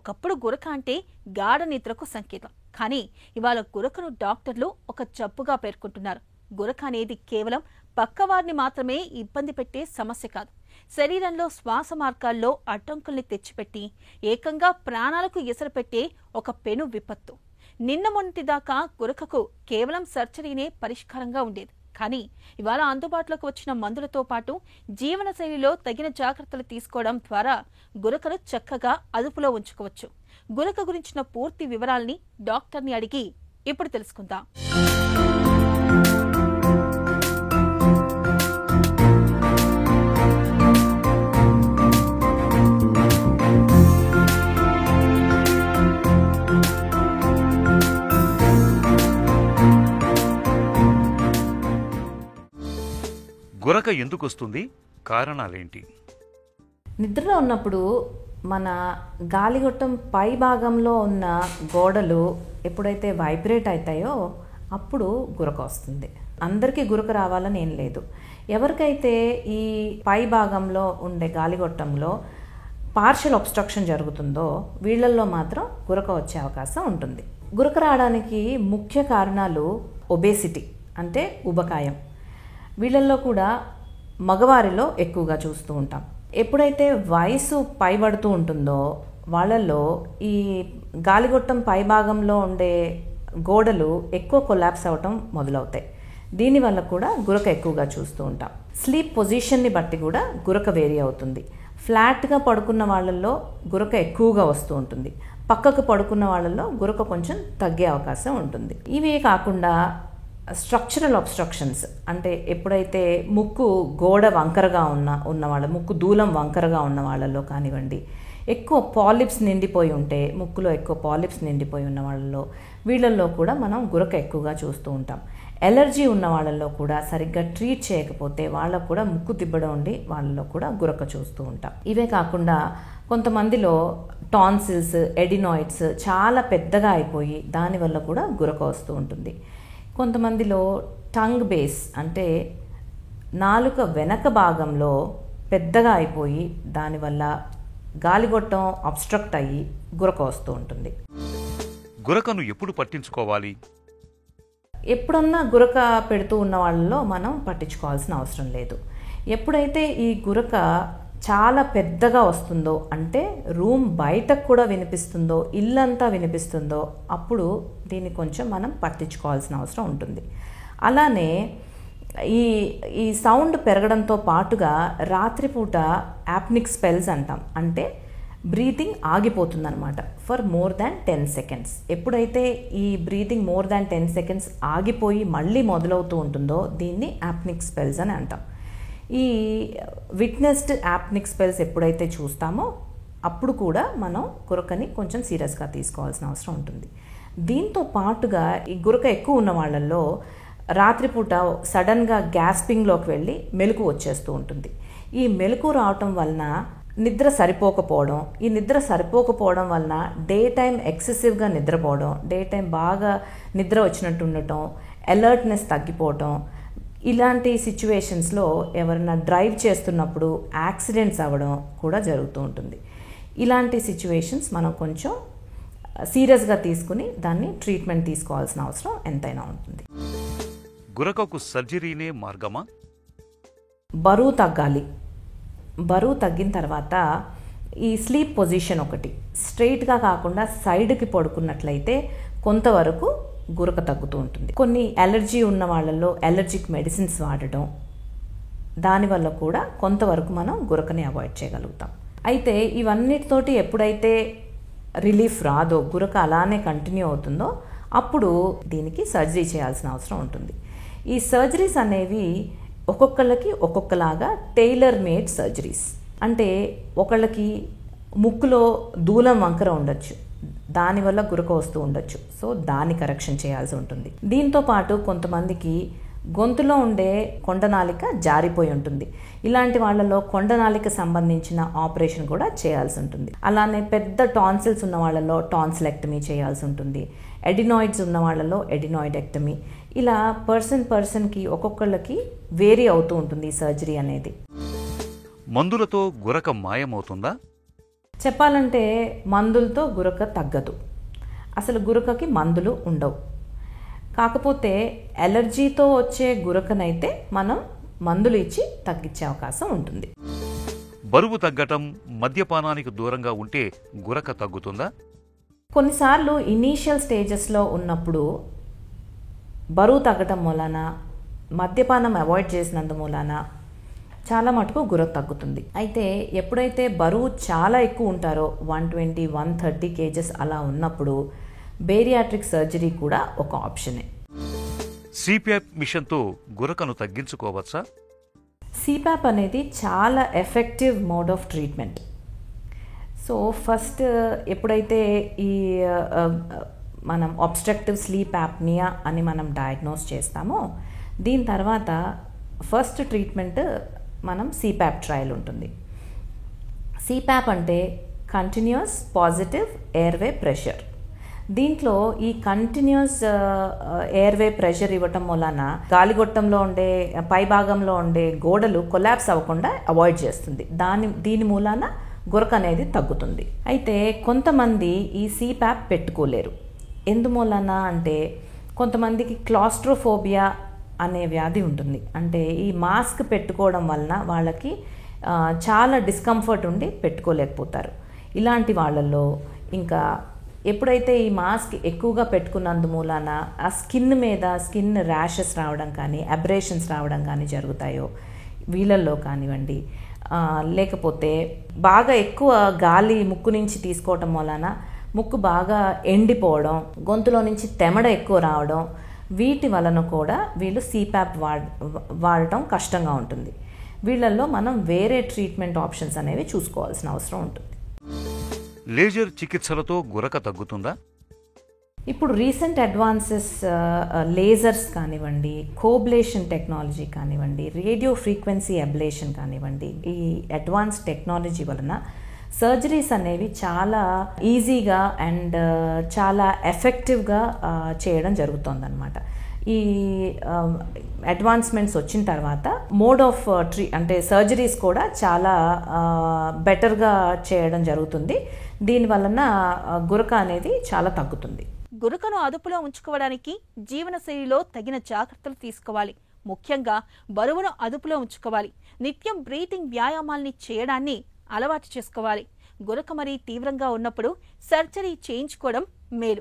ఒకప్పుడు గురక అంటే గాఢ నిద్రకు సంకేతం. కానీ ఇవాళ గురకను డాక్టర్లు ఒక జబ్బుగా పేర్కొంటున్నారు. గురక అనేది కేవలం పక్కవారిని మాత్రమే ఇబ్బంది పెట్టే సమస్య కాదు. శరీరంలో శ్వాస మార్గాల్లో అడ్డంకుల్ని తెచ్చిపెట్టి ఏకంగా ప్రాణాలకు ఎసరు పెట్టే ఒక పెను విపత్తు. నిన్న మొన్నటిదాకా గురకకు కేవలం సర్జరీనే పరిష్కారంగా ఉండేది. కానీ ఇవాళ అందుబాటులోకి వచ్చిన మందులతో పాటు జీవనశైలిలో తగిన జాగ్రత్తలు తీసుకోవడం ద్వారా గురకను చక్కగా అదుపులో ఉంచుకోవచ్చు. గురక గురించిన పూర్తి వివరాల్ని డాక్టర్ని అడిగి ఇప్పుడు తెలుసుకుందాం. గురక ఎందుకు వస్తుంది? కారణాలేంటి? నిద్రలో ఉన్నప్పుడు మన గాలిగొట్టం పై భాగంలో ఉన్న గోడలు ఎప్పుడైతే వైబ్రేట్ అవుతాయో అప్పుడు గురక వస్తుంది. అందరికీ గురక రావాలని ఏం లేదు. ఎవరికైతే ఈ పై భాగంలో ఉండే గాలిగొట్టంలో పార్షియల్ ఒబ్స్ట్రక్షన్ జరుగుతుందో వీళ్ళల్లో మాత్రం గురక వచ్చే అవకాశం ఉంటుంది. గురక రావడానికి ముఖ్య కారణాలు ఒబేసిటీ అంటే ఉబకాయం. వీళ్ళల్లో కూడా మగవారిలో ఎక్కువగా చూస్తూ ఉంటాం. ఎప్పుడైతే వయసు పైబడుతూ ఉంటుందో వాళ్ళల్లో ఈ గాలిగొట్టం పైభాగంలో ఉండే గోడలు ఎక్కువ కొలాప్స్ అవ్వటం మొదలవుతాయి. దీనివల్ల కూడా గురక ఎక్కువగా చూస్తూ ఉంటాం. స్లీప్ పొజిషన్ని బట్టి కూడా గురక వేరీ అవుతుంది. ఫ్లాట్గా పడుకున్న వాళ్ళల్లో గురక ఎక్కువగా వస్తూ ఉంటుంది. పక్కకు పడుకున్న వాళ్ళల్లో గురక కొంచెం తగ్గే అవకాశం ఉంటుంది. ఇవే కాకుండా స్ట్రక్చరల్ ఒబ్స్ట్రక్షన్స్ అంటే ఎప్పుడైతే ముక్కు గోడ వంకరగా ఉన్న వాళ్ళ ముక్కు దూలం వంకరగా ఉన్న వాళ్ళలో కానివ్వండి, ఎక్కువ పాలిప్స్ నిండిపోయి ఉంటే ముక్కులో ఎక్కువ పాలిప్స్ నిండిపోయి ఉన్న వాళ్ళలో వీళ్ళల్లో కూడా మనం గురక ఎక్కువగా చూస్తూ ఉంటాం. ఎలర్జీ ఉన్న వాళ్ళల్లో కూడా సరిగ్గా ట్రీట్ చేయకపోతే వాళ్ళకు కూడా ముక్కు తిబ్బడం ఉండి వాళ్ళలో కూడా గురక చూస్తూ ఉంటాం. ఇవే కాకుండా కొంతమందిలో టాన్సిల్స్, ఎడినాయిడ్స్ చాలా పెద్దగా అయిపోయి దానివల్ల కూడా గురక వస్తూ ఉంటుంది. కొంతమందిలో టంగ్ బేస్ అంటే నాలుక వెనక భాగంలో పెద్దగా అయిపోయి దానివల్ల గాలిగొట్టం అబ్స్ట్రక్ట్ అయ్యి గురక వస్తూ ఉంటుంది. గురకను ఎప్పుడు పట్టించుకోవాలి? ఎప్పుడన్నా గురక పెడుతూ ఉన్న వాళ్ళలో మనం పట్టించుకోవాల్సిన అవసరం లేదు. ఎప్పుడైతే ఈ గురక చాలా పెద్దగా వస్తుందో అంటే రూమ్ బయటకు కూడా వినిపిస్తుందో, ఇల్లంతా వినిపిస్తుందో అప్పుడు దీన్ని కొంచెం మనం పట్టించుకోవాల్సిన అవసరం ఉంటుంది. అలానే ఈ సౌండ్ పెరగడంతో పాటుగా రాత్రిపూట యాప్నిక్ స్పెల్స్ అంటాం. అంటే బ్రీతింగ్ ఆగిపోతుందన్నమాట ఫర్ మోర్ దాన్ 10 seconds. ఎప్పుడైతే ఈ బ్రీతింగ్ మోర్ దాన్ 10 seconds ఆగిపోయి మళ్ళీ మొదలవుతూ ఉంటుందో దీన్ని యాప్నిక్ స్పెల్స్ అని అంటాం. ఈ విట్నెస్డ్ యాప్నిక్ స్పెల్స్ ఎప్పుడైతే చూస్తామో అప్పుడు కూడా మనం గురకని కొంచెం సీరియస్గా తీసుకోవాల్సిన అవసరం ఉంటుంది. దీంతో పాటుగా ఈ గురక ఎక్కువ ఉన్న వాళ్ళల్లో రాత్రిపూట సడన్గా గ్యాస్పింగ్లోకి వెళ్ళి మెలకు వచ్చేస్తూ ఉంటుంది. ఈ మెలకు రావటం వలన నిద్ర సరిపోకపోవడం వలన డే టైం ఎక్సెసివ్గా నిద్రపోవడం, డే టైం బాగా నిద్ర వచ్చినట్టు ఉండటం, అలర్ట్నెస్ తగ్గిపోవటం, ఇలాంటి సిచ్యువేషన్స్లో ఎవరైనా డ్రైవ్ చేస్తున్నప్పుడు యాక్సిడెంట్స్ అవ్వడం కూడా జరుగుతూ ఉంటుంది. ఇలాంటి సిచ్యువేషన్స్ మనం కొంచెం సీరియస్గా తీసుకుని దాన్ని ట్రీట్మెంట్ తీసుకోవాల్సిన అవసరం ఎంతైనా ఉంటుంది. గురకకు సర్జరీనే మార్గమా? బరువు తగ్గాలి. బరువు తగ్గిన తర్వాత ఈ స్లీప్ పొజిషన్ ఒకటి స్ట్రైట్గా కాకుండా సైడ్కి పడుకున్నట్లయితే కొంతవరకు గురక తగ్గుతూ ఉంటుంది. కొన్ని అలర్జీ ఉన్న వాళ్ళల్లో అలర్జిక్ మెడిసిన్స్ వాడటం, దానివల్ల కూడా కొంతవరకు మనం గురకని అవాయిడ్ చేయగలుగుతాం. అయితే ఇవన్నిటితోటి ఎప్పుడైతే రిలీఫ్ రాదో, గురక అలానే కంటిన్యూ అవుతుందో అప్పుడు దీనికి సర్జరీ చేయాల్సిన అవసరం ఉంటుంది. ఈ సర్జరీస్ అనేవి ఒక్కొక్కళ్ళకి ఒక్కొక్కలాగా టైలర్ మేడ్ సర్జరీస్. అంటే ఒకళ్ళకి ముక్కులో దూలం వంకర ఉండొచ్చు, దానివల్ల గురక వస్తూ ఉండొచ్చు. సో దాన్ని కరెక్షన్ చేయాల్సి ఉంటుంది. దీంతో పాటు కొంతమందికి గొంతులో ఉండే కొండనాలిక జారిపోయి ఉంటుంది. ఇలాంటి వాళ్ళలో కొండనాలిక సంబంధించిన ఆపరేషన్ కూడా చేయాల్సి ఉంటుంది. అలానే పెద్ద టాన్సిల్స్ ఉన్న వాళ్ళలో టాన్సిలెక్టమీ చేయాల్సి ఉంటుంది. ఎడినాయిడ్స్ ఉన్న వాళ్ళలో ఎడినాయిడెక్టమీ. ఇలా పర్సన్కి ఒక్కొక్కళ్ళకి వేరీ అవుతూ ఉంటుంది ఈ సర్జరీ అనేది. మందులతో గురక మాయమవుతుందా? చెప్పాలంటే మందులతో గురక తగ్గదు. అసలు గురకకి మందులు ఉండవు. కాకపోతే అలర్జీతో వచ్చే గురకనైతే మనం మందులు ఇచ్చి తగ్గించే అవకాశం ఉంటుంది. బరువు తగ్గటం, మద్యపానానికి దూరంగా ఉంటే గురక తగ్గుతుందా? కొన్నిసార్లు ఇనీషియల్ స్టేజెస్లో ఉన్నప్పుడు బరువు తగ్గటం మూలాన, మద్యపానం అవాయిడ్ చేసినందు మూలాన చాలా మటుకు గురక తగ్గుతుంది. అయితే ఎప్పుడైతే బరువు చాలా ఎక్కువ ఉంటారో 120, 130 kgs అలా ఉన్నప్పుడు బేరియాట్రిక్ సర్జరీ కూడా ఒక ఆప్షనే. సిప్యాప్ మిషన్తో గురకను తగ్గించుకోవచ్చా? సిప్యాప్ అనేది చాలా effective mode of treatment. So first ఎప్పుడైతే ఈ మనం అబ్స్ట్రక్టివ్ స్లీప్ యాప్నియా అని మనం డయాగ్నోస్ చేస్తామో, దీని తర్వాత ఫస్ట్ ట్రీట్మెంట్ మనం సిప్యాప్ ట్రయల్ ఉంటుంది. సిప్యాప్ అంటే కంటిన్యూస్ పాజిటివ్ ఎయిర్వే ప్రెషర్. దీంట్లో ఈ కంటిన్యూస్ ఎయిర్వే ప్రెషర్ ఇవ్వటం వలన గాలిగొట్టంలో ఉండే పై భాగంలో ఉండే గోడలు కొలాప్స్ అవ్వకుండా అవాయిడ్ చేస్తుంది. దీని మూలాన గురక అనేది తగ్గుతుంది. అయితే కొంతమంది ఈ సిప్యాప్ పెట్టుకోలేరు. ఎందుమూలన అంటే కొంతమందికి క్లాస్ట్రోఫోబియా అనే వ్యాధి ఉంటుంది. అంటే ఈ మాస్క్ పెట్టుకోవడం వలన వాళ్ళకి చాలా డిస్కంఫర్ట్ ఉండి పెట్టుకోలేకపోతారు. ఇలాంటి వాళ్ళల్లో ఇంకా ఎప్పుడైతే ఈ మాస్క్ ఎక్కువగా పెట్టుకున్నందు మూలాన ఆ స్కిన్ ర్యాషెస్ రావడం కానీ, అబ్రేషన్స్ రావడం కానీ జరుగుతాయో వీళ్ళల్లో కానివ్వండి, లేకపోతే బాగా ఎక్కువ గాలి ముక్కు నుంచి తీసుకోవటం వలన ముక్కు బాగా ఎండిపోవడం, గొంతులో నుంచి తెమడ ఎక్కువ రావడం, వీటి వలన కూడా వీళ్ళు సిప్యాప్ వాడటం కష్టంగా ఉంటుంది. వీళ్ళల్లో మనం వేరే ట్రీట్మెంట్ ఆప్షన్స్ అనేవి చూసుకోవాల్సిన అవసరం ఉంటుంది. లేజర్ చికిత్సలతో గురక తగ్గుతుందా? ఇప్పుడు రీసెంట్ అడ్వాన్సెస్ లేజర్స్ కానివ్వండి, కోబ్లేషన్ టెక్నాలజీ కానివ్వండి, రేడియో ఫ్రీక్వెన్సీ అబ్లేషన్ కానివ్వండి, ఈ అడ్వాన్స్ టెక్నాలజీ వలన సర్జరీస్ అనేవి చాలా ఈజీగా అండ్ చాలా ఎఫెక్టివ్గా చేయడం జరుగుతుందన్నమాట. ఈ అడ్వాన్స్మెంట్స్ వచ్చిన తర్వాత మోడ్ ఆఫ్ అంటే సర్జరీస్ కూడా చాలా బెటర్గా చేయడం జరుగుతుంది. దీని వలన గురక అనేది చాలా తగ్గుతుంది. గురకను అదుపులో ఉంచుకోవడానికి జీవనశైలిలో తగిన జాగ్రత్తలు తీసుకోవాలి. ముఖ్యంగా బరువును అదుపులో ఉంచుకోవాలి. నిత్యం బ్రీతింగ్ వ్యాయామాల్ని చేయడాన్ని అలవాటు చేసుకోవాలి. గురక మరీ తీవ్రంగా ఉన్నప్పుడు సర్జరీ చేయించుకోవడం మేలు.